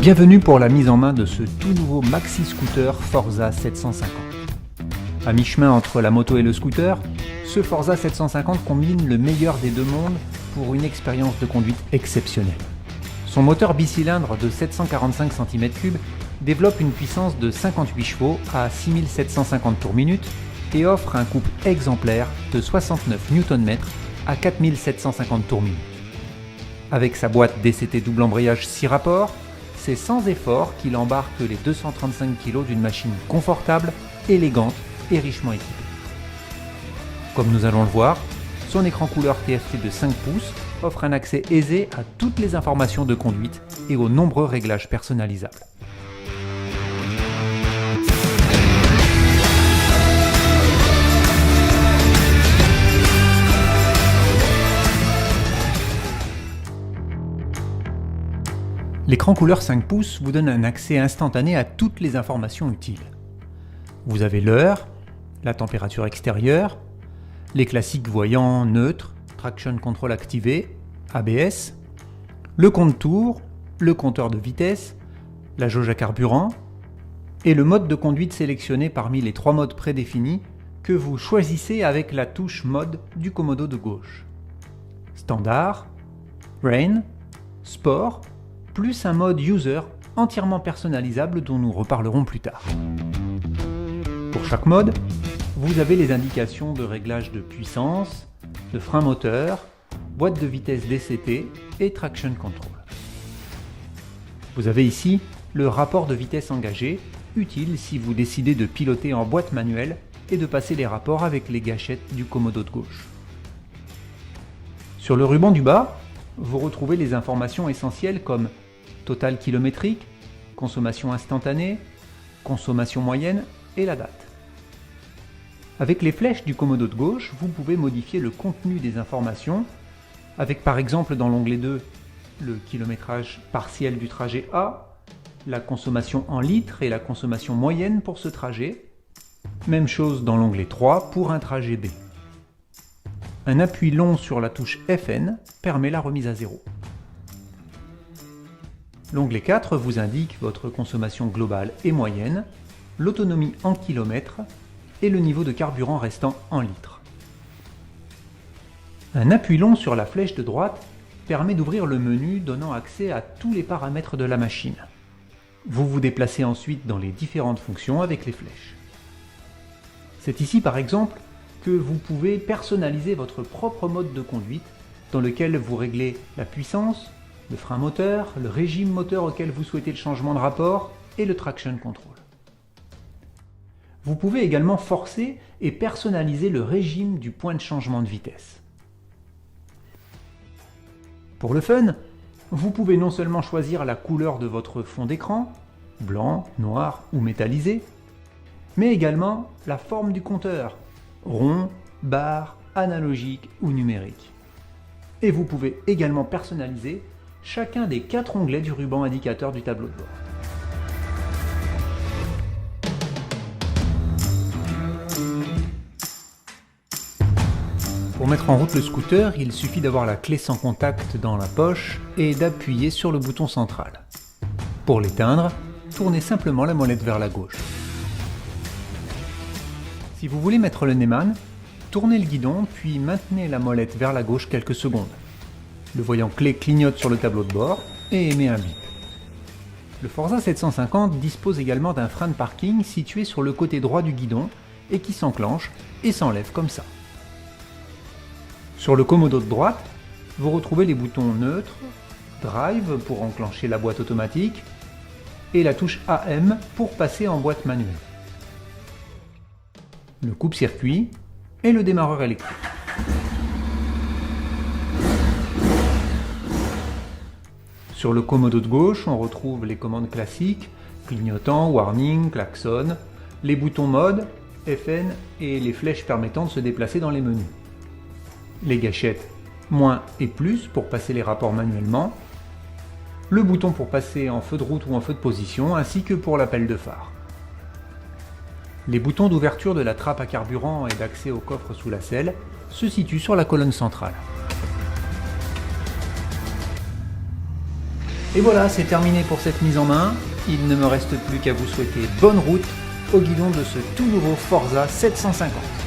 Bienvenue pour la mise en main de ce tout nouveau maxi scooter Forza 750. À mi-chemin entre la moto et le scooter, ce Forza 750 combine le meilleur des deux mondes pour une expérience de conduite exceptionnelle. Son moteur bicylindre de 745 cm3 développe une puissance de 58 chevaux à 6750 tours minute et offre un couple exemplaire de 69 Nm à 4750 tours minute. Avec sa boîte DCT double embrayage 6 rapports, c'est sans effort qu'il embarque les 235 kg d'une machine confortable, élégante et richement équipée. Comme nous allons le voir, son écran couleur TFT de 5 pouces offre un accès aisé à toutes les informations de conduite et aux nombreux réglages personnalisables. L'écran couleur 5 pouces vous donne un accès instantané à toutes les informations utiles. Vous avez l'heure, la température extérieure, les classiques voyants neutres, traction control activé, ABS, le compte tours, le compteur de vitesse, la jauge à carburant et le mode de conduite sélectionné parmi les 3 modes prédéfinis que vous choisissez avec la touche mode du commodo de gauche. Standard, Rain, Sport, plus un mode User entièrement personnalisable dont nous reparlerons plus tard. Pour chaque mode, vous avez les indications de réglage de puissance, de frein moteur, boîte de vitesse DCT et traction control. Vous avez ici le rapport de vitesse engagé, utile si vous décidez de piloter en boîte manuelle et de passer les rapports avec les gâchettes du commodo de gauche. Sur le ruban du bas, vous retrouvez les informations essentielles comme total kilométrique, consommation instantanée, consommation moyenne et la date. Avec les flèches du commodo de gauche, vous pouvez modifier le contenu des informations avec par exemple dans l'onglet 2 le kilométrage partiel du trajet A, la consommation en litres et la consommation moyenne pour ce trajet. Même chose dans l'onglet 3 pour un trajet B. Un appui long sur la touche FN permet la remise à zéro. L'onglet 4 vous indique votre consommation globale et moyenne, l'autonomie en kilomètres et le niveau de carburant restant en litres. Un appui long sur la flèche de droite permet d'ouvrir le menu donnant accès à tous les paramètres de la machine. Vous vous déplacez ensuite dans les différentes fonctions avec les flèches. C'est ici par exemple que vous pouvez personnaliser votre propre mode de conduite dans lequel vous réglez la puissance, le frein moteur, le régime moteur auquel vous souhaitez le changement de rapport et le traction control. Vous pouvez également forcer et personnaliser le régime du point de changement de vitesse. Pour le fun, vous pouvez non seulement choisir la couleur de votre fond d'écran, blanc, noir ou métallisé, mais également la forme du compteur, rond, barre, analogique ou numérique. Et vous pouvez également personnaliser chacun des 4 onglets du ruban indicateur du tableau de bord. Pour mettre en route le scooter, il suffit d'avoir la clé sans contact dans la poche et d'appuyer sur le bouton central. Pour l'éteindre, tournez simplement la molette vers la gauche. Si vous voulez mettre le Neyman, tournez le guidon puis maintenez la molette vers la gauche quelques secondes. Le voyant clé clignote sur le tableau de bord et émet un bip. Le Forza 750 dispose également d'un frein de parking situé sur le côté droit du guidon et qui s'enclenche et s'enlève comme ça. Sur le commodo de droite, vous retrouvez les boutons neutres, Drive pour enclencher la boîte automatique et la touche AM pour passer en boîte manuelle. Le coupe-circuit et le démarreur électrique. Sur le commodo de gauche, on retrouve les commandes classiques, clignotant, warning, klaxon, les boutons mode, FN et les flèches permettant de se déplacer dans les menus. Les gâchettes moins et plus pour passer les rapports manuellement, le bouton pour passer en feu de route ou en feu de position ainsi que pour l'appel de phare. Les boutons d'ouverture de la trappe à carburant et d'accès au coffre sous la selle se situent sur la colonne centrale. Et voilà, c'est terminé pour cette mise en main. Il ne me reste plus qu'à vous souhaiter bonne route au guidon de ce tout nouveau Forza 750.